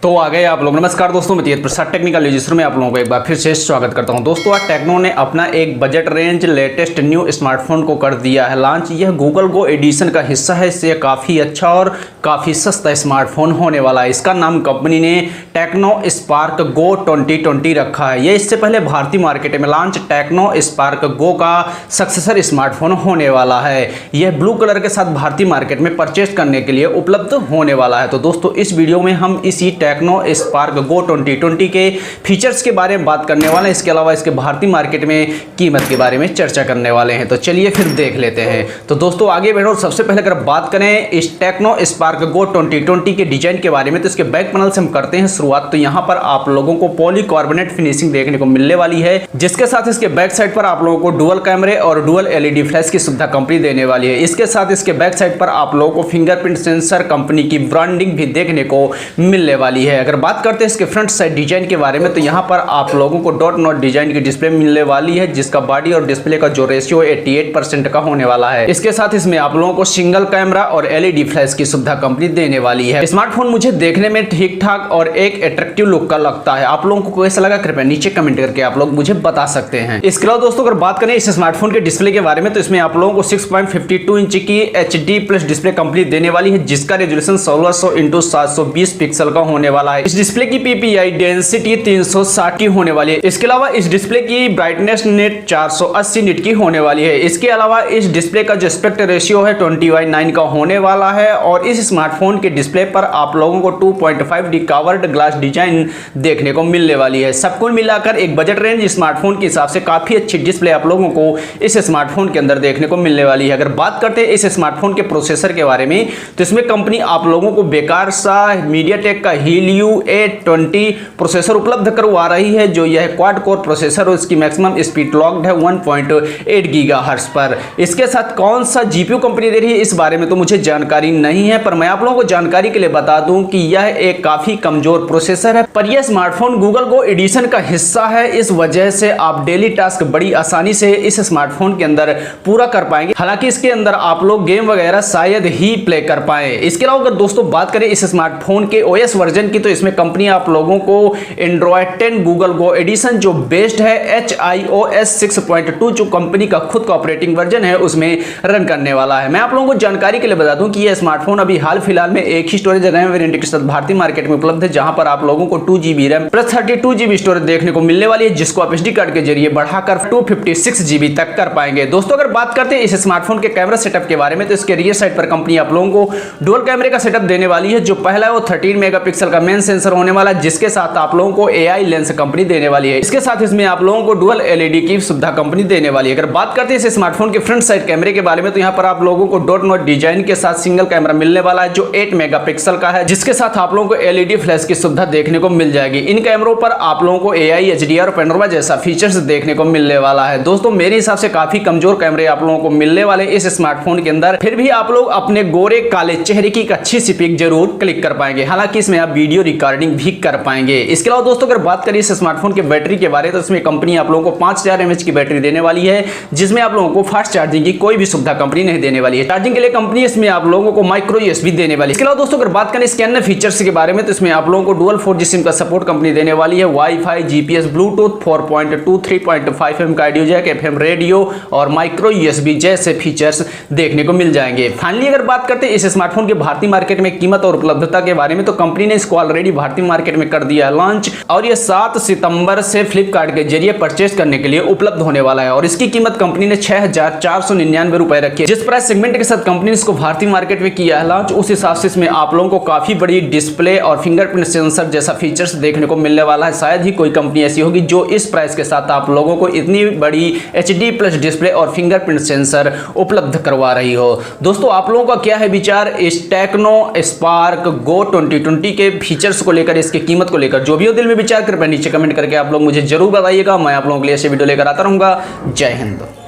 तो आ गए आप लोग। नमस्कार दोस्तों, मैं प्रसाद टेक्निकल यूजर में आप लोगों को एक बार फिर से स्वागत करता हूं। दोस्तों आज टेक्नो ने अपना एक budget range latest new smartphone को कर दिया है लॉन्च। यह गूगल गो एडिशन का हिस्सा है। इससे काफ़ी अच्छा और काफ़ी सस्ता स्मार्टफोन होने वाला है। इसका नाम कंपनी ने टेक्नो स्पार्क गो 2020 रखा है। यह इससे पहले भारतीय मार्केट में लॉन्च टेक्नो स्पार्क गो का सक्सेसर स्मार्टफोन होने वाला है। यह ब्लू कलर के साथ भारतीय मार्केट में परचेज करने के लिए उपलब्ध होने वाला है। तो दोस्तों इस वीडियो में हम इसी टेक्नो स्पार्क गो 2020 के फीचर्स के बारे में बात करने वाले हैं। इसके अलावा इसके भारतीय मार्केट में कीमत के बारे में चर्चा करने वाले हैं। तो चलिए फिर देख लेते हैं। तो दोस्तों आगे बढ़ो। सबसे पहले अगर बात करें इस टेक्नो स्पार्क गो 2020 के डिजाइन के बारे में, तो इसके बैक पैनल से हम करते हैं शुरुआत। तो यहाँ पर आप लोगों को पॉलीकार्बोनेट फिनिशिंग देखने को मिलने वाली है, जिसके साथ इसके बैक साइड पर आप लोगों को डुअल कैमरे और डुअल एलईडी फ्लैश की सुविधा कंपनी देने वाली है। इसके साथ इसके बैक साइड पर आप लोगों को फिंगरप्रिंट सेंसर कंपनी की ब्रांडिंग भी देखने को मिलने वाली है। अगर बात करते हैं इसके फ्रंट साइड डिजाइन के बारे में, तो यहाँ पर आप लोगों को डॉट नॉट डिजाइन की डिस्प्ले मिलने वाली है, जिसका बॉडी और डिस्प्ले का जो रेशियो 88% का होने वाला है। इसके साथ इसमें आप लोगों को सिंगल कैमरा और एलईडी फ्लैश की सुविधा कंपनी देने वाली है। स्मार्टफोन मुझे देखने में ठीक ठाक और एक अट्रैक्टिव लुक का लगता है। आप लोगों को कैसा लगा कृपया नीचे कमेंट करके आप लोग मुझे बता सकते हैं। इसके अलावा दोस्तों अगर बात करें इस स्मार्टफोन के डिस्प्ले के बारे में, तो इसमें आप लोगों को 6.52 इंच की HD+ डिस्प्ले कंपनी देने वाली है, जिसका रेजोल्यूशन 1600x720 पिक्सल का होने वाला है। इस डिस्प्ले की PPI डेंसिटी 360 की होने वाली है। इसके अलावा इस डिस्प्ले की ब्राइटनेस नेट 480 निट की होने वाली है। इसके अलावा इस डिस्प्ले का जो एस्पेक्ट रेशियो है 20:9 का होने वाला है। और इस स्मार्टफोन के डिस्प्ले पर आप लोगों को 2.5D कवर्ड ग्लास डिजाइन देखने को मिलने वाली है। सब कुल मिलाकर एक बजट रेंज स्मार्टफोन के हिसाब से काफी अच्छी डिस्प्ले आप लोगों को इस स्मार्टफोन के अंदर देखने को मिलने वाली है। अगर बात करते हैं इस स्मार्टफोन के प्रोसेसर के बारे में, तो इसमें कंपनी आप लोगों को बेकार सा मीडियाटेक का हीलियो A20 प्रोसेसर उपलब्ध करवा रही है, जो यह क्वाड कोर प्रोसेसर और इसकी मैक्सिमम स्पीड लॉक्ड है 1.8 गीगाहर्ट्ज पर। इसके साथ कौन सा जीपीयू कंपनी दे रही है इस बारे में तो मुझे जानकारी नहीं है, पर मैं आप लोगों को जानकारी के लिए बता दूं कि यह एक काफी कमजोर प्रोसेसर है। पर यह स्मार्टफोन गूगल गो एडिशन का हिस्सा है, इस वजह से आप डेली टास्क बड़ी आसानी से इस स्मार्टफोन के अंदर पूरा कर पाएंगे। हालांकि इसके अंदर आप लोग गेम वगैरह शायद ही प्ले कर पाए। इसके अलावा अगर दोस्तों बात करें इस स्मार्टफोन के OS वर्जन की, तो इसमें कंपनी आप लोगों को एंड्रॉयड 10 गूगल गो एडिशन जो बेस्ड है HiOS 6.2 जो कंपनी का खुद का ऑपरेटिंग वर्जन है उसमें रन करने वाला है। मैं आप लोगों को जानकारी के लिए बता दूं कि यह स्मार्टफोन अभी हाल फिलहाल में एक ही स्टोरेज रैम वेरिएंट के साथ भारतीय मार्केट में उपलब्ध है, जहां पर आप लोगों को 2GB RAM plus 32GB storage देखने को मिलने वाली है, जिसको आप SD कार्ड के जरिए बढ़ाकर 256GB तक कर पाएंगे। दोस्तों अगर बात करते हैं इस स्मार्टफोन के कैमरा सेटअप के बारे में, तो इसके रियर साइड पर कंपनी आप लोगों को डुअल कैमरे का सेटअप देने वाली है। जो पहला है वो 13 मेगापिक्सल का मेन सेंसर होने वाला है, जिसके साथ आप लोगों को AI लेंस कंपनी देने वाली है। इसके साथ इसमें आप लोगों को डुअल LED की सुविधा कंपनी देने वाली है। अगर बात करते हैं इस स्मार्टफोन के फ्रंट साइड कैमरे के बारे में, तो यहाँ पर आप लोगों को डॉट नॉट डिजाइन के साथ सिंगल कैमरा मिलने वाला है, जो 8 मेगापिक्सल का है, जिसके साथ आप लोगों को LED फ्लैश की सुविधा देखने को मिल जाएगी। इन कैमरों पर आप लोगों को AI HDR पैनोरामा जैसा फीचर्स देखने को मिलने वाला है। दोस्तों मेरे हिसाब से काफी कमजोर कैमरे आप लोगों को मिलने वाले इस स्मार्टफोन के अंदर, फिर भी आप लोग अपने गोरे काले चेहरे की एक अच्छी सी पिक जरूर क्लिक कर पाएंगे। हालांकि इसमें आप वीडियो रिकॉर्डिंग भी कर पाएंगे। इसके अलावा दोस्तों अगर बात करें इस स्मार्टफोन के बैटरी के बारे में, तो इसमें कंपनी आप लोगों को 5000 mAh की बैटरी देने वाली है, जिसमें आप लोगों को फास्ट चार्जिंग की कोई भी सुविधा कंपनी नहीं देने वाली है। चार्जिंग के लिए कंपनी इसमें आप लोगों को माइक्रो USB देने वाली है। इसके अलावा दोस्तों अगर बात करें इसके अन्य फीचर्स के बारे में, तो इसमें आप लोगों को डुअल 4G सिम का सपोर्ट कंपनी देने वाली है। वाईफाई, GPS, ब्लूटूथ 4.2, 3.5mm का ऑडियो जैक, FM रेडियो और माइक्रो USB जैसे फीचर्स देखने को मिल जाएंगे। फाइनली अगर बात करते हैं इस स्मार्टफोन के भारतीय मार्केट में कीमत और उपलब्धता के बारे में, तो कंपनी ने इसको ऑलरेडी भारतीय मार्केट में कर दिया लॉन्च, और यह 7 सितंबर से फ्लिपकार्ट के जरिए परचेज करने के लिए उपलब्ध होने वाला है। और इसकी कीमत कंपनी ने 6499 रुपए रखी है। जिस प्राइस सेगमेंट के साथ कंपनी ने इसको भारतीय मार्केट में किया है लॉन्च, उस हिसाब से इसमें आप लोगों को काफी बड़ी डिस्प्ले और फिंगरप्रिंट सेंसर जैसा फीचर्स देखने को मिलने वाला है। शायद ही कोई कंपनी ऐसी होगी जो इस प्राइस के साथ आप लोगों को इतनी बड़ी HD+ डिस्प्ले और फिंगरप्रिंट सेंसर उपलब्ध करवा रही हो। दोस्तों आप लोगों का क्या है विचार इस टेक्नो स्पार्क गो 2020 के फीचर्स को लेकर, इसकी कीमत को लेकर? जो भी हो दिल में विचार कर नीचे कमेंट करके आप लोग मुझे जरूर बताइएगा। मैं आप लोगों के लिए ऐसे वीडियो लेकर आता रहूंगा। जय हिंद।